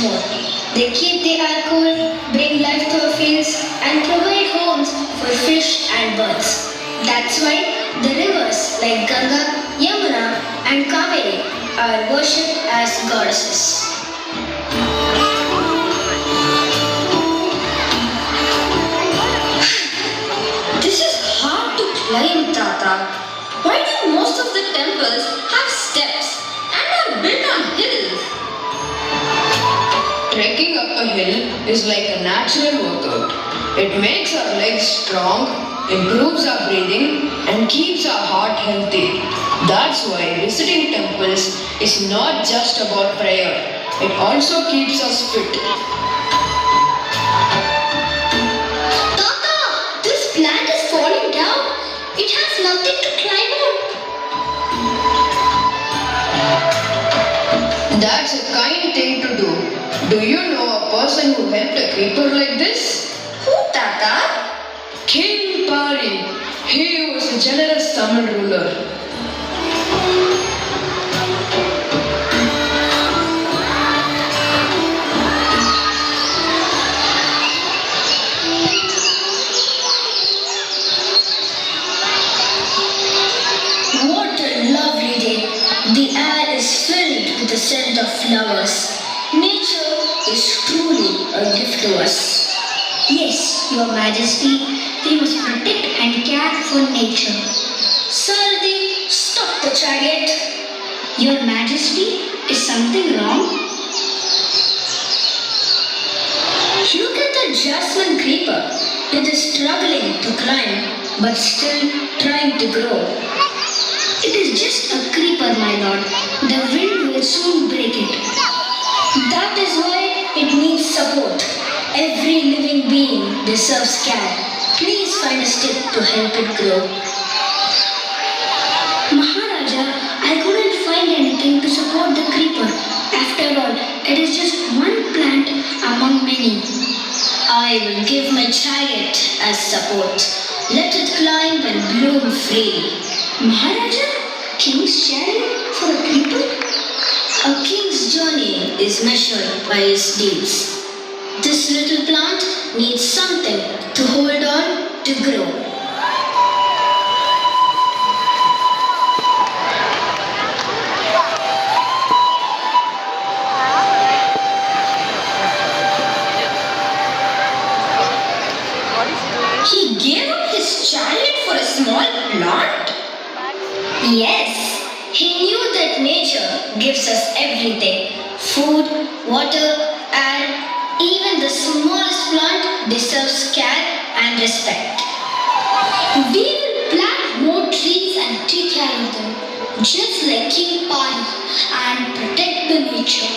more. They keep the air cool, bring life to our fields, and provide homes for fish and birds. That's why the rivers like Ganga, Yamuna, and Kaveri are worshipped as goddesses. This is hard to climb, Tata. Why do most of the temples have steps and are built on hills? Trekking up a hill is like a natural workout. It makes our legs strong, improves our breathing, and keeps our heart healthy. That's why visiting temples is not just about prayer, it also keeps us fit. Tata, this plant is falling down. It has nothing to climb on. That's a kind thing to do. Do you know a person who helped a creeper like this? Who, Tata? King Pari. He was a generous Tamil ruler. What a lovely day. The air is filled with the scent of flowers. Nature is truly a gift to us. Yes, Your Majesty, we must protect and care for nature. Sardi, stop the chariot. Your Majesty, is something wrong? Look at the jasmine creeper. It is struggling to climb, but still trying to grow. It is just a creeper, my lord. The wind will soon break it. That is why it needs support. Every living being deserves care. Please find a stick to help it grow. Maharaja, I couldn't find anything to support the creeper. After all, it is just one plant among many. I will give my chariot as support. Let it climb and bloom freely. Maharaja, king's chariot for a creeper? A king's journey is measured by his deeds. This little plant needs something to hold on to grow. He gave up his chariot for a small plant? Yes, he knew that nature gives us everything. Food, water, air, even the smallest plant deserves care and respect. We will plant more trees and take care of them, just like King Pari, and protect the nature.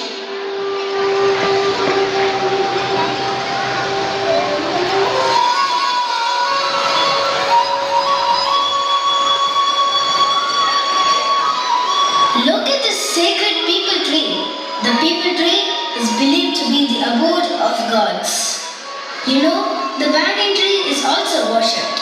Look at the sacred people tree. The people tree is believed to be the abode of gods. You know, the banyan tree is also worshipped.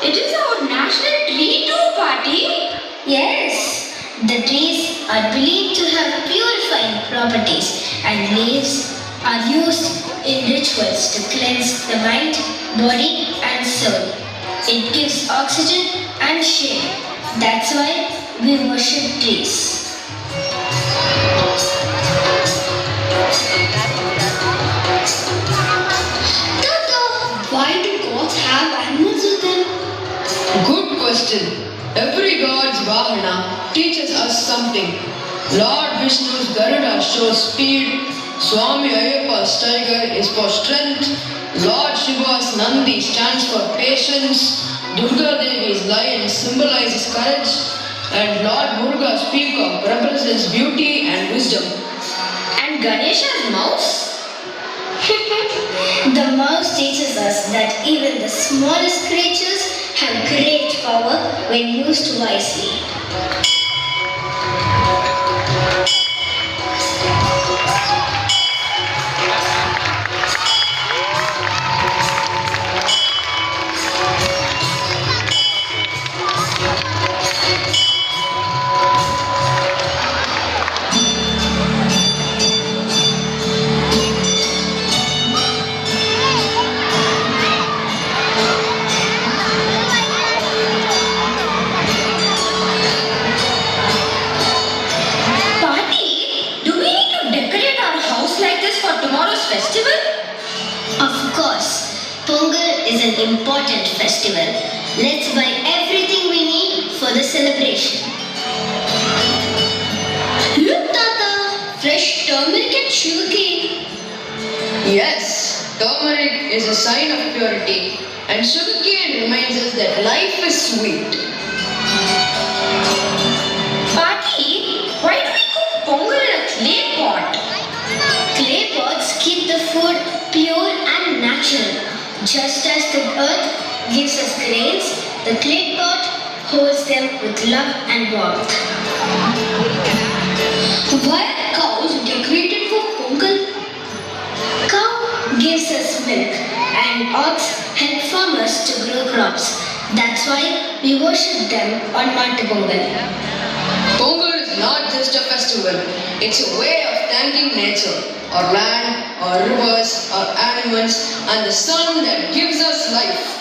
It is our national tree too, Party. Yes, the trees are believed to have purifying properties, and leaves are used in rituals to cleanse the mind, body, and soul. It gives oxygen and shade. That's why we worship trees. Tata, why do gods have animals with them? Good question. Every god's Vahana teaches us something. Lord Vishnu's Garuda shows speed. Swami Ayyappa's tiger is for strength. Lord Shiva's Nandi stands for patience. Durga Devi's lion symbolizes courage. And Lord Muruga's peacock represents beauty and wisdom. And Ganesha's mouse? The mouse teaches us that even the smallest creatures have great power when used wisely. important festival. Let's buy everything we need for the celebration. Look, Tata, fresh turmeric and sugarcane. Yes, turmeric is a sign of purity, and sugarcane reminds us that life is sweet. Party, why do we cook pongal in a clay pot? Clay pots keep the food pure and natural. Just as the earth gives us grains, the clay pot holds them with love and warmth. Why are cows decorated for Pongal? Cow gives us milk and ox help farmers to grow crops. That's why we worship them on Pongal. Pongal is not just a festival, it's a way of thanking nature, our land, our rivers, our animals, and the sun that gives us life.